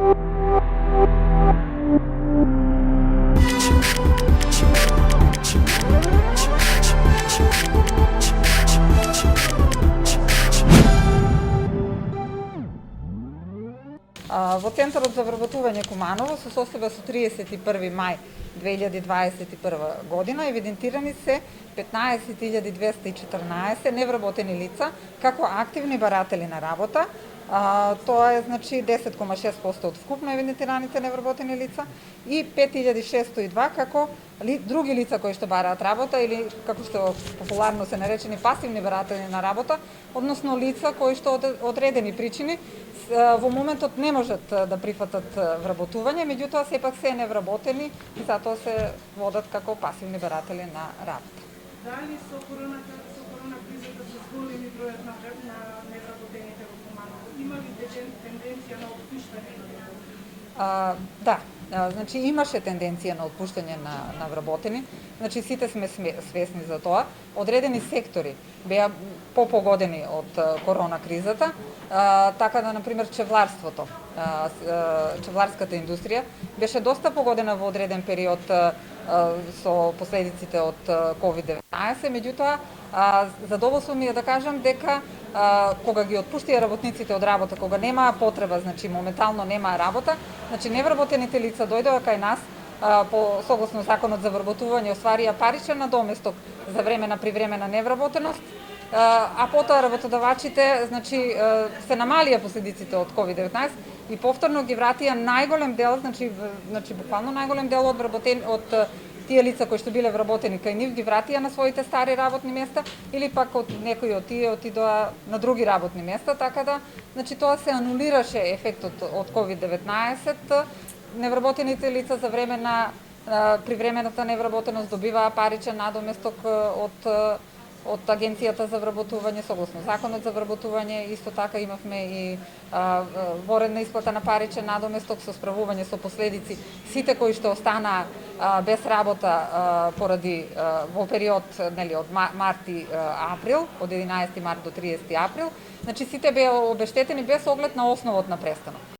Во Центарот за вработување Куманово со состојба со 31. мај 2021 година евидентирани се 15.214 невработени лица како активни баратели на работа. Тоа е значи 10,6% од вкупно евидентираните невработени лица и 5.602 како други лица кои што бараат работа или како што популарно се наречени пасивни баратели на работа, односно лица кои што од одредени причини во моментот не можат да прифатат вработување, меѓутоа сепак се невработени и затоа се водат како пасивни баратели на работа. Дали со корона кризата се зголеми бројот на невработените во Куманово? Има ли тенденција на отпуштање на Да, значи имаше тенденција на отпуштање на вработени, значи сите сме свесни за тоа. Одредени сектори беа попогодени од корона кризата, така да, например, чевларството, чевларската индустрија беше доста погодена во одреден период со последиците од COVID-19, меѓутоа задоволство ми е да кажам дека кога ги отпуштија работниците од работа, кога немаа потреба, значи моментално немаа работа, значи невработените лица дојдоа кај нас по согласно законот за вработување остварија паричен надоместок за време на привремена невработеност, а потоа работодавачите значи се намалија последиците од COVID-19 и повторно ги вратија најголем дел, значи буквално најголем дел од тие лица кои што биле вработени кај нив ги вратија на своите стари работни места или пак од некои од тие отидоа на други работни места, така да значи тоа се анулираше ефектот од COVID-19. Невработените лица за време на привремената невработеност добиваа паричен надоместок од Агенцијата за вработување согласно законот за вработување. Исто така имавме и воредна исплата на паричен надоместок со справување со последици сите кои што останаа без работа поради во период од март и април, од 11 март до 30 април, значи сите беа обештетени без оглед на основот на престанок.